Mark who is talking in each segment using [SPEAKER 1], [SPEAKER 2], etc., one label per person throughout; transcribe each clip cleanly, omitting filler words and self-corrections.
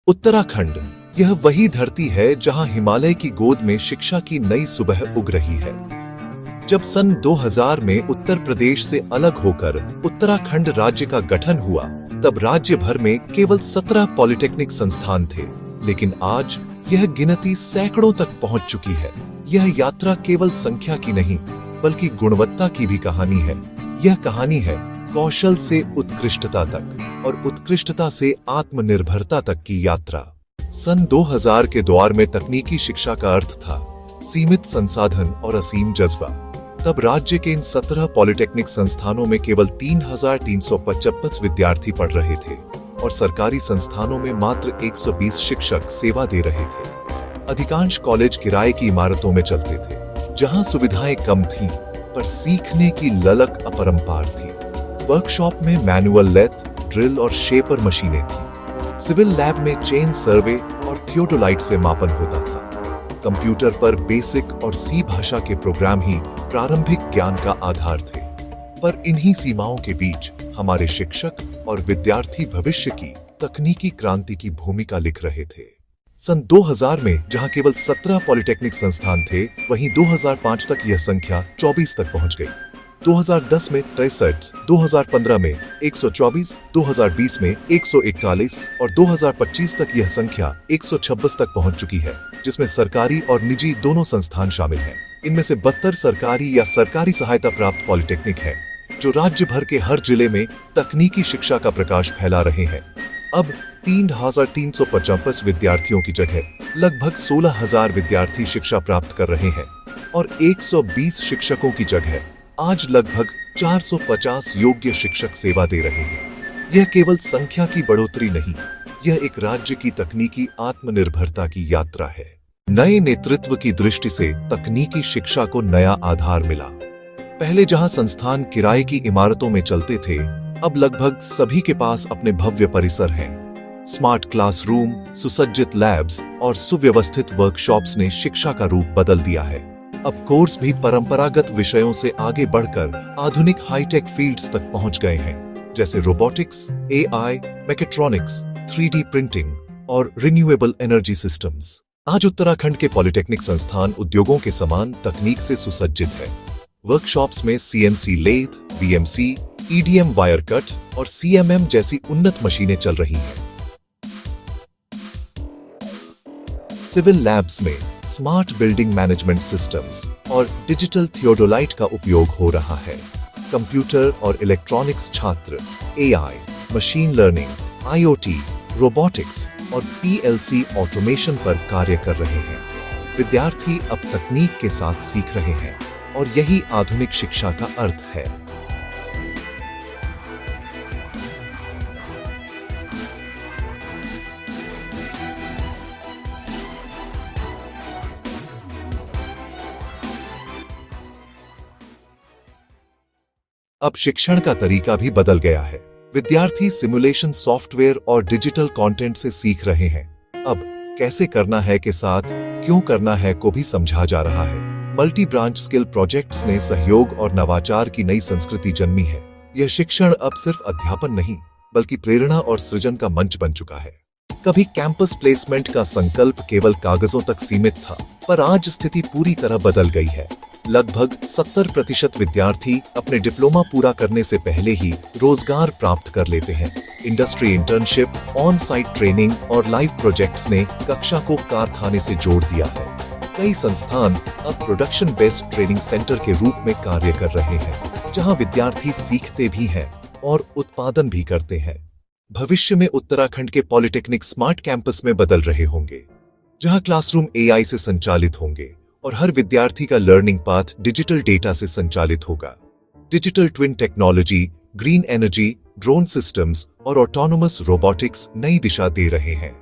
[SPEAKER 1] उत्तराखंड, यह वही धरती है जहां हिमालय की गोद में शिक्षा की नई सुबह उग रही है। जब सन 2000 में उत्तर प्रदेश से अलग होकर उत्तराखंड राज्य का गठन हुआ, तब राज्य भर में केवल 17 पॉलिटेक्निक संस्थान थे, लेकिन आज यह गिनती सैकड़ों तक पहुंच चुकी है। यह यात्रा केवल संख्या की नहीं, बल्कि गुणवत्ता की भी कहानी है। यह कहानी है कौशल से उत्कृष्टता तक और उत्कृष्टता से आत्मनिर्भरता तक की यात्रा। सन 2000 के दौर में तकनीकी शिक्षा का अर्थ था सीमित संसाधन और असीम जज्बा। तब राज्य के इन 17 पॉलिटेक्निक संस्थानों में केवल 3355 विद्यार्थी पढ़ रहे थे और सरकारी संस्थानों में मात्र 120 शिक्षक सेवा दे रहे थे। अधिकांश कॉलेज किराए की इमारतों में चलते थे, जहां सुविधाएं कम थीं, पर सीखने की ललक अपरंपार थी। वर्कशॉप में मैनुअल लेथ, ड्रिल और शेपर मशीनें थीं। सिविल लैब में चेन सर्वे और थियोडोलाइट से मापन होता था। कंप्यूटर पर बेसिक और सी भाषा के प्रोग्राम ही प्रारंभिक ज्ञान का आधार थे। पर इन्हीं सीमाओं के बीच हमारे शिक्षक और विद्यार्थी भविष्य की तकनीकी क्रांति की भूमिका लिख रहे थे। सन 2000 में जहां केवल 17 पॉलिटेक्निक संस्थान थे, वहीं 2005 तक यह संख्या 24 तक पहुंच गई। 2010 में 63, 2015 में 124, 2020 में 141 और 2025 तक यह संख्या 126 तक पहुंच चुकी है, जिसमें सरकारी और निजी दोनों संस्थान शामिल हैं। इनमें से 72 सरकारी या सरकारी सहायता प्राप्त पॉलिटेक्निक है, जो राज्य भर के हर जिले में तकनीकी शिक्षा का प्रकाश फैला रहे हैं। अब 3355 विद्यार्थियों की जगह लगभग 16000 विद्यार्थी शिक्षा प्राप्त कर रहे हैं और 120 शिक्षकों की जगह आज लगभग 450 योग्य शिक्षक सेवा दे रहे हैं। यह केवल संख्या की बढ़ोतरी नहीं, यह एक राज्य की तकनीकी आत्मनिर्भरता की यात्रा है। नए नेतृत्व की दृष्टि से तकनीकी शिक्षा को नया आधार मिला। पहले जहां संस्थान किराए की इमारतों में चलते थे, अब लगभग सभी के पास अपने भव्य परिसर हैं। स्मार्ट क्लासरूम, सुसज्जित लैब्स और सुव्यवस्थित वर्कशॉप्स ने शिक्षा का रूप बदल दिया है। अब कोर्स भी परंपरागत विषयों से आगे बढ़कर आधुनिक हाईटेक फील्ड्स तक पहुंच गए हैं, जैसे robotics, AI, mechatronics, 3D printing और रिन्यूएबल एनर्जी सिस्टम्स। आज उत्तराखंड के पॉलिटेक्निक संस्थान उद्योगों के समान तकनीक से सुसज्जित है। वर्कशॉप्स में CNC lathe, VMC, EDM wire cut और CMM जैसी उन्नत मशीनें चल रही हैं। सिविल लैब्स में स्मार्ट बिल्डिंग मैनेजमेंट सिस्टम्स और डिजिटल थियोडोलाइट का उपयोग हो रहा है। कंप्यूटर और इलेक्ट्रॉनिक्स छात्र AI, machine learning, IoT, robotics और PLC ऑटोमेशन पर कार्य कर रहे हैं। विद्यार्थी अब तकनीक के साथ सीख रहे हैं और यही आधुनिक शिक्षा का अर्थ है। अब शिक्षण का तरीका भी बदल गया है। विद्यार्थी सिमुलेशन सॉफ्टवेयर और डिजिटल कंटेंट से सीख रहे हैं। अब कैसे करना है के साथ क्यों करना है को भी समझा जा रहा है। मल्टी ब्रांच स्किल प्रोजेक्ट्स ने सहयोग और नवाचार की नई संस्कृति जन्मी है। यह शिक्षण अब सिर्फ अध्यापन नहीं, बल्कि प्रेरणा और सृजन का मंच बन चुका है। कभी कैंपस प्लेसमेंट का संकल्प केवल कागजों तक सीमित था, पर आज स्थिति पूरी तरह बदल गई है। लगभग 70% विद्यार्थी अपने डिप्लोमा पूरा करने से पहले ही रोजगार प्राप्त कर लेते हैं। Industry internship, on site training और लाइव प्रोजेक्ट्स ने कक्षा को कारखाने से जोड़ दिया है। कई संस्थान अब प्रोडक्शन बेस्ड ट्रेनिंग सेंटर के रूप में कार्य कर रहे हैं, जहां विद्यार्थी सीखते भी हैं और उत्पादन भी करते हैं। भविष्य में उत्तराखंड के पॉलिटेक्निक स्मार्ट कैंपस में बदल रहे होंगे, जहां क्लासरूम AI से संचालित होंगे और हर विद्यार्थी का लर्निंग पाथ डिजिटल डेटा से संचालित होगा। Digital twin technology, green energy, drone systems और ऑटोनोमस रोबोटिक्स नई दिशा दे रहे हैं।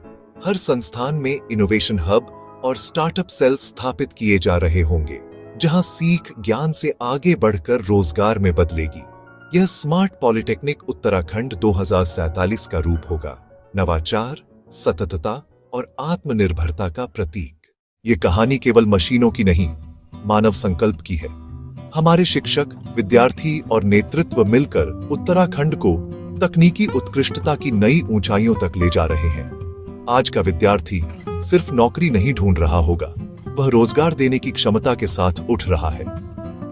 [SPEAKER 1] हर संस्थान में इनोवेशन हब और स्टार्टअप सेल स्थापित किए जा रहे होंगे, जहां सीख ज्ञान से आगे बढ़कर रोजगार में बदलेगी। यह स्मार्ट पॉलिटेक्निक उत्तराखंड 2047 का रूप होगा, नवाचार, सततता और आत्मनिर्भरता का प्रतीक। ये कहानी केवल मशीनों की नहीं, मानव संकल्प की है। हमारे शिक्षक, विद्यार्थी और नेतृत्व मिलकर उत्तराखंड को तकनीकी उत्कृष्टता की नई ऊंचाइयों तक ले जा रहे हैं। आज का विद्यार्थी सिर्फ नौकरी नहीं ढूंढ रहा होगा, वह रोजगार देने की क्षमता के साथ उठ रहा है।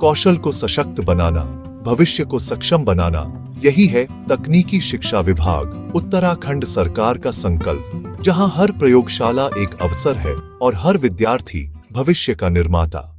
[SPEAKER 1] कौशल को सशक्त बनाना, भविष्य को सक्षम बनाना, यही है तकनीकी शिक्षा विभाग उत्तराखंड सरकार का संकल्प, जहां हर प्रयोगशाला एक अवसर है और हर विद्यार्थी भविष्य का निर्माता।